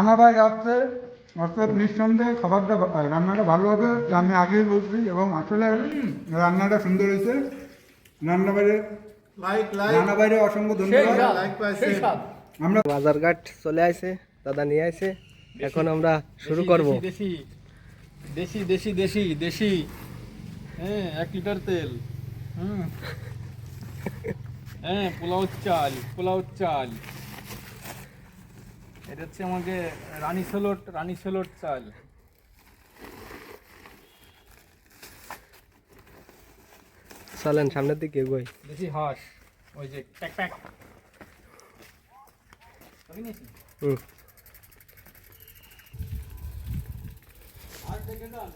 রান্না ভাই আসছে, অর্থাৎ নিঃসন্দেহে খাবারটা রান্নাটা ভালো হবে, আমি আগেই বলছি, এবং আসলে রান্নাটা সুন্দর হয়েছে। রান্নাবাড়ি রান্নাবাড়ি অসংখ্য ধন্যবাদ। আমরা বাজারঘাট চলে আসে, দাদা নিয়ে আসে, এখন আমরা শুরু করব। দেশি দেশি দেশি দেশি দেশি হ্যাঁ 1 লিটার তেল। হ্যাঁ পোলাও চাল এটা হচ্ছে আমাকে রানী ছোলট চাল। চলেন সামনের দিকে এগোই। দেশি হাঁস ওই যে প্যাক প্যাক নিয়েছি। হুম, আর দেখে যান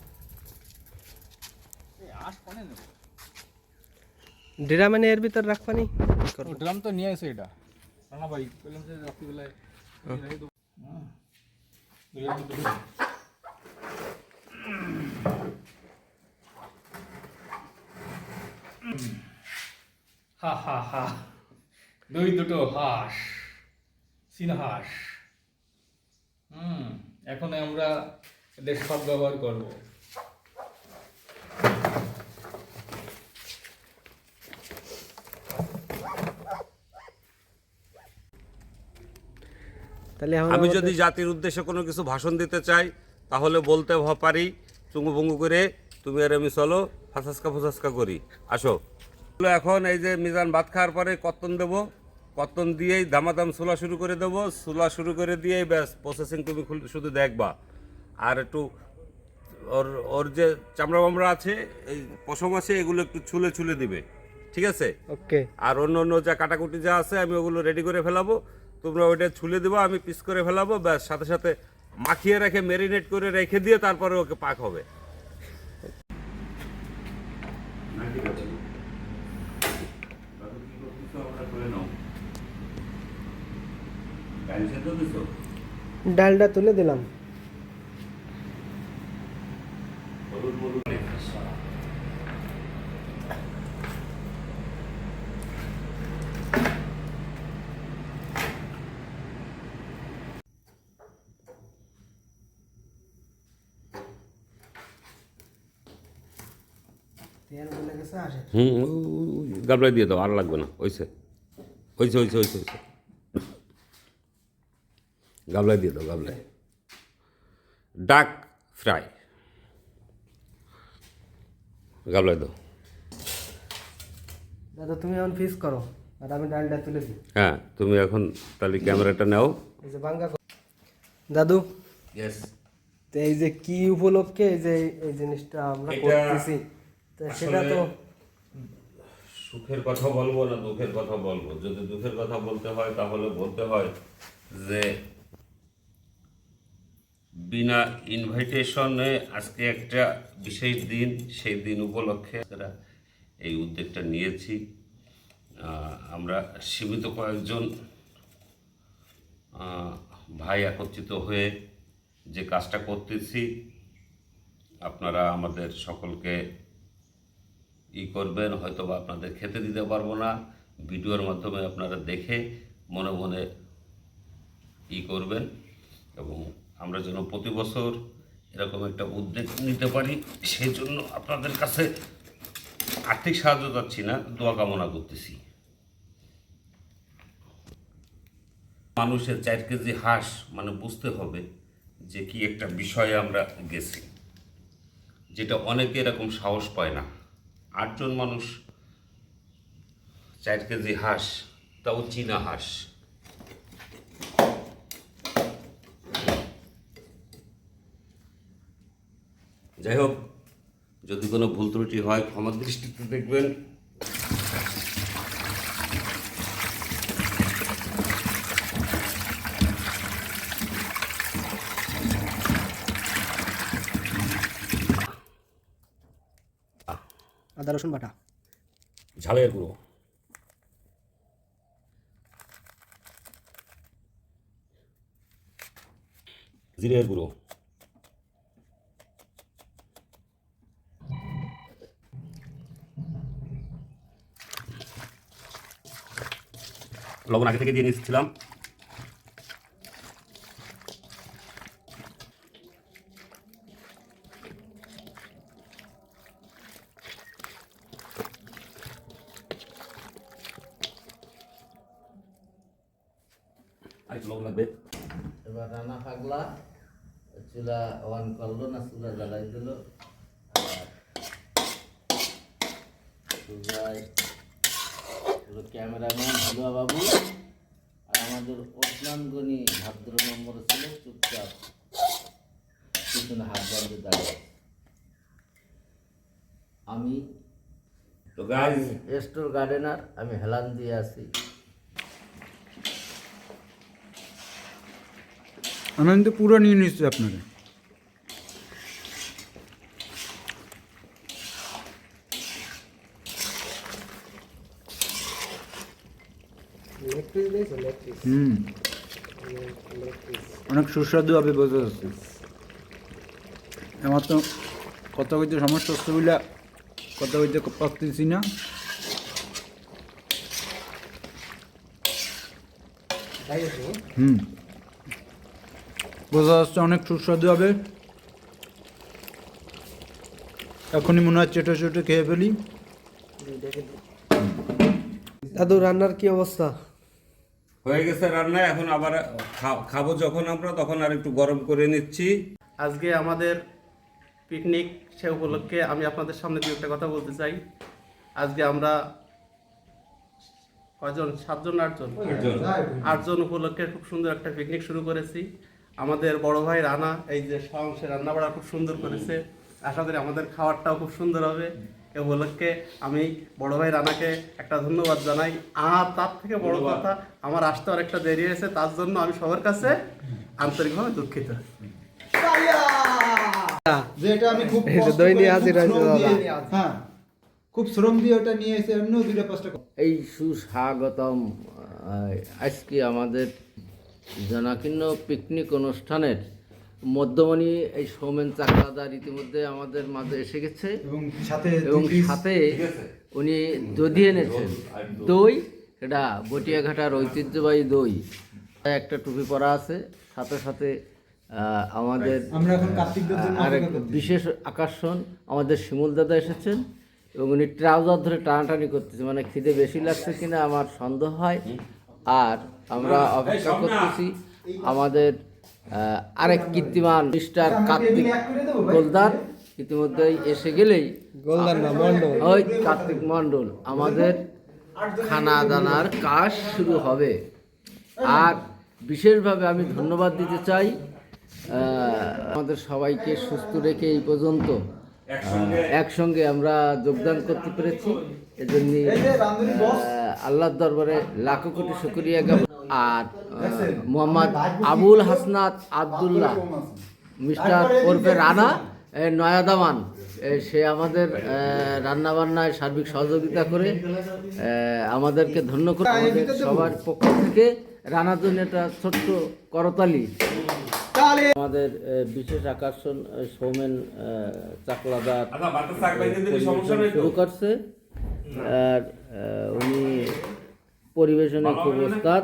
এই হাঁস কোনে নেব? ড্রামে এর ভিতর রাখবানি। ড্রাম তো নিয়ে এসে এটা রান্না ভাই বললাম যে রাত্রিবেলায় হা হা হা দুটো হাঁস চীনা হাঁস। এখন আমরা এদের সব ব্যবহার করব। তাহলে এখন আমি যদি জাতির উদ্দেশ্যে কোনো কিছু ভাষণ দিতে চাই তাহলে বলতে পারি চুঙ্গুভঙ্গু করে, তুমি আর আমি চলো ফাঁসাস্কা করি, আসো। এখন এই যে মিজান ভাত খাওয়ার পরে কত্তন দেবো, কত্তন দিয়েই দামাদাম ছোলা শুরু করে দেবো, ছোলা শুরু করে দিয়েই ব্যাস প্রসেসিং তুমি শুধু দেখবা। আর একটু ওর ওর যে চামড়া বামড়া আছে, এই পশম আছে, এগুলো একটু ছুলে দিবে, ঠিক আছে? ওকে। আর অন্য যা কাটাকুটি যা আছে আমি ওগুলো রেডি করে ফেলাবো, তোমরা ওইটা ছুলে দেবো, আমি পিস করে ফেলাবো, ব্যাস সাথে সাথে মাখিয়ে রেখে ম্যারিনেট করে রেখে দিয়ে তারপরে ওকে পাক হবে। ডালটা তুলে দিলাম। গাবলায় দিয়ে দাও, আর লাগবে না, হয়েছে গাবলায় দিয়ে দাও, গাবলায়। ডাক ফ্রাই গাবলায় দাও। দাদা তুমি এখন ফিস করো আর আমি ডালটা তুলে দিই। হ্যাঁ, তুমি এখন তাহলে ক্যামেরাটা নাও। এই যে বাঙ্গা দাদু, ইয়েস, তো এই যে কি উপলক্ষে এই যে এই জিনিসটা আমরা করতেছি, তো সেটা তো সুখের কথা বলবো না দুঃখের কথা বলবো? যদি দুঃখের কথা বলতে হয় তাহলে বলতে হয় যে বিনা ইনভাইটেশনে আজকে একটা বিশেষ দিন, সেই দিন উপলক্ষে এই উদ্যোগটা নিয়েছি। আমরা সীমিত কয়েকজন ভাই একত্রিত হয়ে যে কাজটা করতেছি, আপনারা আমাদের সকলকে করবেন, হয়তো বা আপনাদের খেতে দিতে পারবো না, ভিডিওর মাধ্যমে আপনারা দেখে মনে মনে করবেন, এবং আমরা যেন প্রতি বছর এরকম একটা উদ্যোগ নিতে পারি, সেই জন্য আপনাদের কাছে আর্থিক সাহায্য চাচ্ছি না, দোয়া কামনা করতেছি। মানুষের 4 কেজি হাঁস মানে বুঝতে হবে যে কি একটা বিষয়ে আমরা গেছি, যেটা অনেকে এরকম সাহস পায় না। 8 জন মানুষ 4 কেজি হাঁস, তাও চীনা হাঁস। যাই হোক, যদি কোনো ভুল ত্রুটি হয় ক্ষমার দৃষ্টিতে দেখবেন। আদা রসুন বাটা, ঝালের গুঁড়ো, জিরের গুঁড়ো, লবণ আগে থেকে দিয়ে নিয়েছিলাম, লোক না দে এবার রান্না পাগলা চুলা অন করলো না চুলা জ্বালাই দিল ক্যামেরাম্যান হালুয়া বাবু আর আমাদের ওসমান গনি ভাদ্র নম্বর ছিল চুপচাপ পিছনে হাত বাঁধে দাঁড়িয়ে আমি তো গাইস স্টোর গার্ডেনার আমি হেলান দিয়ে আছি আমি কিন্তু পুরো নিয়ে নিচ্ছি আপনাকে। লেগ পিস দিয়েছো, লেগ পিস। অনেক সুস্বাদু হবে বোঝা যাচ্ছে। আমার তো কত হইতে সমস্যা হচ্ছেগুলা কত হইতে পারতেছি না। তাই আছে, বোঝা যাচ্ছে অনেক সুস্বাদু হবে। এখনই মনে হয় চেটে চেটে খেয়ে ফেলি। দাদু রান্নার কি অবস্থা? হয়ে গেছে রান্না, এখন আবার খাবো যখন আমরা তখন আর একটু গরম করে নিচ্ছি। আজকে আমাদের পিকনিক সে উপলক্ষে আমি আপনাদের সামনে দু একটা কথা বলতে চাই। আজকে আমরা কয়জন, 7 জন 8 জন, 8 জন উপলক্ষে খুব সুন্দর একটা পিকনিক শুরু করেছি। আমাদের বড় ভাই রানা এই যে সে রান্না বাড়া খুব সুন্দর করেছে। আশা করি আমাদের খাবারটাও খুব সুন্দর হবে। এ উপলক্ষে আমি বড় ভাই রানাকে একটা ধন্যবাদ জানাই। আর তার থেকে বড় কথা, আমার আসতে অনেকটা দেরি হয়েছে, তার জন্য আমি সবার কাছে আন্তরিকভাবে দুঃখিত। যেটা আমি খুব এই যে দই নিয়ে হাজির হয়েছে দাদা। হ্যাঁ, খুব শ্রম দিয়ে ওটা নিয়ে এসে অন্য 2-5টা। এই সুস্বাগতম আজকে আমাদের জনাকীর্ণ পিকনিক অনুষ্ঠানের মধ্যমণি এই সৌমেন চাকলাদার ইতিমধ্যে আমাদের মাঝে এসে গেছে এবং সাথে উনি দধি এনেছেন। দই, এটা বটিয়াঘাটার ঐতিহ্যবাহী দই। একটা টুপি পরা আছে, সাথে সাথে আমাদের আরেক বিশেষ আকর্ষণ আমাদের শিমুল দাদা এসেছেন এবং উনি ট্রাউজার ধরে টানাটানি করতেছে, মানে খিদে বেশি লাগছে কিনা আমার সন্দেহ হয়। আর আমরা অপেক্ষা করতেছি আমাদের আরেক কীর্তিমান মিস্টার কার্তিক গোলদার ইতিমধ্যেই এসে গেলেই গোলদার না, মন্ডল। ওই কার্তিক মণ্ডল আমাদের খানা দানার কাজ শুরু হবে। আর বিশেষভাবে আমি ধন্যবাদ দিতে চাই আমাদের সবাইকে সুস্থ রেখে এই পর্যন্ত একসঙ্গে আমরা যোগদান করতে পেরেছি। এজন্য আল্লাহর দরবারে লাখো কোটি শুকরিয়া জ্ঞাপন। আর মোহাম্মদ আবুল হাসনাত আবদুল্লাহ মিস্টার ওরফে রানা নয়াদামান, সে আমাদের রান্নাবান্নায় সার্বিক সহযোগিতা করে আমাদেরকে ধন্য করে। আমাদের সবার পক্ষ থেকে রানার জন্য একটা ছোট্ট করতালি। আমাদের বিশেষ আকর্ষণ সৌমেন চাকলাদার শুরু করছে। আর উনি পরিবেশনে খুব ওস্তাদ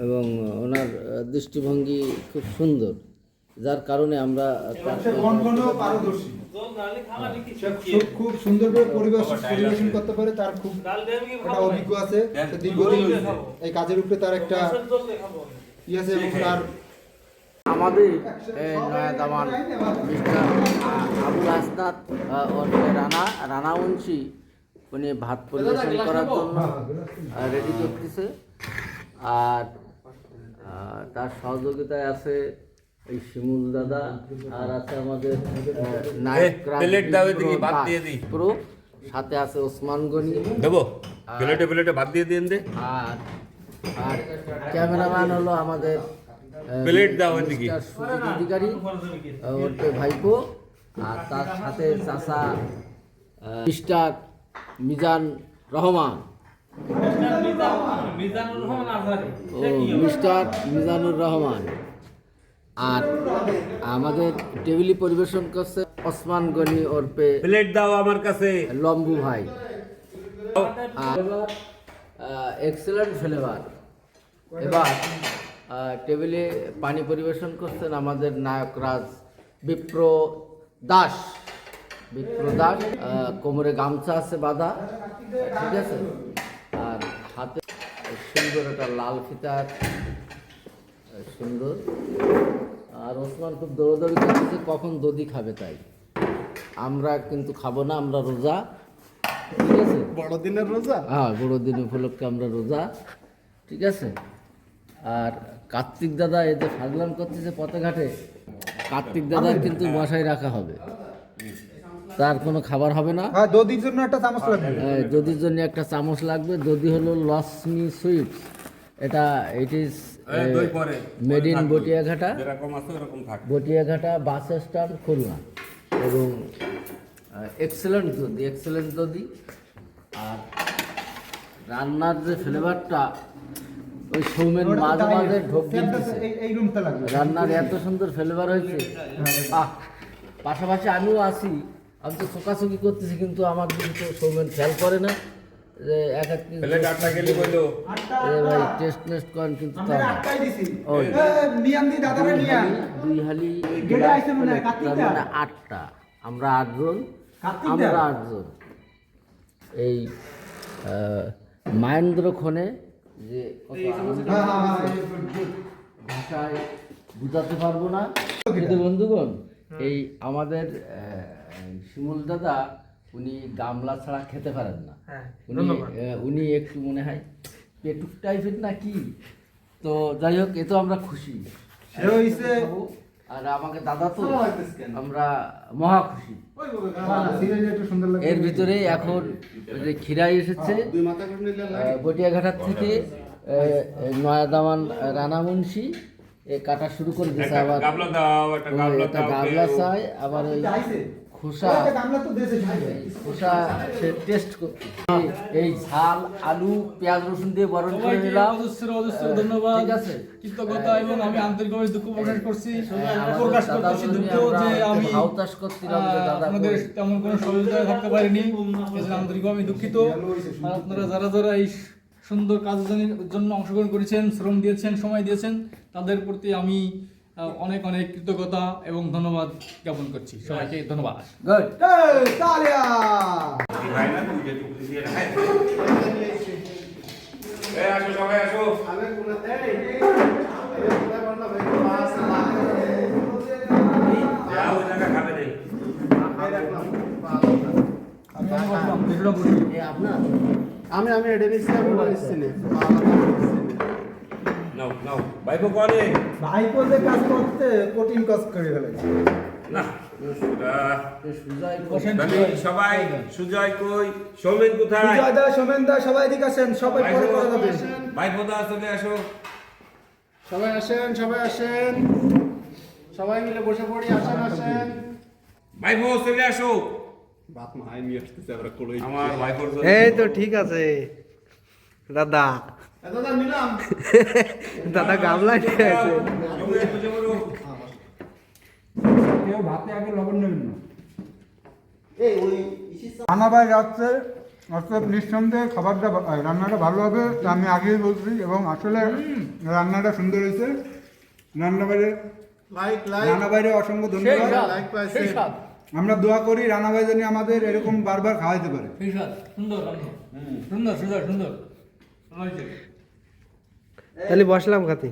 এবং ওনার দৃষ্টিভঙ্গি খুব সুন্দর, যার কারণে আমরা খুব সুন্দর করে পরিবেশন করতে পারে। তার খুব একটা অভিজ্ঞ আছে, দীর্ঘদিন এই কাজের উপরে তার একটা ই আছে এবং তার আমাদের নয়াদামান মিস্টার আবুল হাসনাত ওরফে রানা মুন্সি, উনি ভাত পরিবেশন করার জন্য রেডি করতেছে। আর তার সহযোগিতায় আছে এই শিমুল দাদা, আর আছে আমাদের নায়ক প্রো, সাথে আছে ওসমান গনি দেবো প্লেটে ভাত দিয়ে দিন দে। আর ক্যামেরাম্যান হলো আমাদের প্লেট দাও এদিকে সুজিত অধিকারী ওরফে ভাইপো, আর তার সাথে চাচা মিস্টার মিজান রহমান মিস্টার মিজানুর রহমান। আর আমাদের টেবিলে পরিবেশন করছে ওসমান গনি ওরফে প্লেট দাও আমার কাছে লম্বু ভাই। আর এক্সেলেন্ট ফ্লেভার। এবার টেবিলে পানি পরিবেশন করছেন আমাদের নায়করাজ বিপ্র দাস। কোমরে গামছা আছে বাঁধা, ঠিক আছে, আর হাতে সুন্দর একটা লাল ফিতার সুন্দর। আর ওসমান খুব দৌড়াদৌড়ি করতেছে কখন দধি খাবে, তাই আমরা কিন্তু খাবো না, আমরা রোজা, ঠিক আছে? বড়দিনের রোজা। হ্যাঁ, বড়দিন উপলক্ষে আমরা রোজা, ঠিক আছে? আর কার্তিক দাদা এই যে ফাজলাম করতেছে পথে ঘাটে, কার্তিক দাদার কিন্তু বাসায় রাখা হবে, তার কোনো খাবার হবে না। দধির জন্য একটা চামচ লাগবে। দধির জন্য একটা চামচ লাগবে। দধি হলো লক্ষ্মী সুইটস, ইট ইজ দই পরে মেড ইন বটিয়াঘাটা, যেরকম আছে ওরকম থাকে। বটিয়াঘাটা বাস স্ট্যান্ড খুলনা, এবং এক্সেলেন্ট দধি। আর রান্নার যে ফ্লেভারটা ওই সৌমেন মাঝে মাঝে ঢোক দিতেছে, এই রুমটা লাগবে। রান্নার এত সুন্দর ফ্লেভার হয়েছে। পাশাপাশি আমিও আছি, আমি তো চোকাচুকি করতেছি, কিন্তু আমার দিকে তো সৌমেন খেয়াল করে না যে এক এক piece প্লেট আটটা গেলি বললো ভাই টেস্ট করেন, কিন্তু তাও না। ওই দুই হালি তার মানে 8টা, আমরা 8 জন। এই মাহেন্দ্র খনে যে কত আনন্দ, ভাষায় বুঝাতে পারবো না। কিন্তু বন্ধুগণ, এই আমাদের শিমুল দাদা উনি গামলা ছাড়া খেতে পারেন না। উনি একটু মনে হয় পেটুক টাইপের না কি, তো যাই হোক, এ তো আমরা খুশি। আর আমাকে দাদা তো আমরা মহা খুশি। এর ভিতরে এখন যে খিরাই এসেছে বটিয়াঘাটার থেকে, নয়াদামান রানা মুন্সি এ কাটা শুরু করে দিয়েছে। আবার গাবলা দাও, একটা গাবলা একটা দাও। গাবলা চাই, আবার ওই খোসা সে টেস্ট করতে। এই ঝাল আলু পেঁয়াজ রসুন দিয়ে বরণ করে নিলাম। ধন্যবাদ, ঠিক আছে? কৃতজ্ঞতা, এবং আমি আন্তরিকভাবে দুঃখ প্রকাশ করছি, আমাদের প্রকাশ দাদা করতেছি জন্য দুঃখ যে আমরা আমি হাউতাস করছিলাম যে দাদা আপনাদের কই। তেমন কোনো সহযোগিতা থাকতে পারিনি, এজন্য আন্তরিকভাবে আমি দুঃখিত। আর আপনারা যারা যারা এই সুন্দর কাজের জন্য অংশগ্রহণ করেছেন, শ্রম দিয়েছেন, সময় দিয়েছেন, তাদের প্রতি আমি অনেক অনেক কৃতজ্ঞতা এবং ধন্যবাদ জ্ঞাপন করছি। সবাইকে ধন্যবাদ। গুড। ভাই না, তুই যে টুকরি দিয়ে রাখ। আসো সবাই আসো। যাও, ওই জায়গা খাবে নেই। এ আপনার আমি এটা নিচ্ছি, আমি নিচ্ছি না। নাও নাও ভাইপো করে ভাইপো যে কাজ করতে কঠিন কাজ করে ফেলেছে। না ওরা সুজাই তাহলে সবাই সুজয় কই, সৌমেন কোথায়? সুজয় দা, সোমেন দা, সবাই এদিকে আসেন, সবাই পরে পরে যাবেন। ভাইপো দা চলে আসো। সবাই আসেন, সবাই আসেন, সবাই মিলে বসে পড়ি। আসেন। ভাইপো চলে আসো। বাপ মা নিয়ে আসতেছে, আমরা কই আমার ভাইপোর জন্য এই তো ঠিক আছে দাদা, দাদা নিলাম। দাদা গামলা নিয়ে আছে। সবাই বসে পড়ো। কেউ ভাতে আগে লবণ নেবেন না। রান্না ভাই যাচ্ছে, অর্থাৎ নিঃসন্দেহে খাবারটা রান্নাটা ভালো হবে, তা আমি আগেই বলছি, এবং আসলে রান্নাটা সুন্দর হয়েছে। রান্না বাইরে অসংখ্য ধন্যবাদ। আমরা দোয়া করি রান্না ভাই যেন আমাদের এরকম বারবার খাওয়াইতে পারে। সুন্দর সুন্দর সুন্দর সুন্দর তাহলে বসলাম খাতে।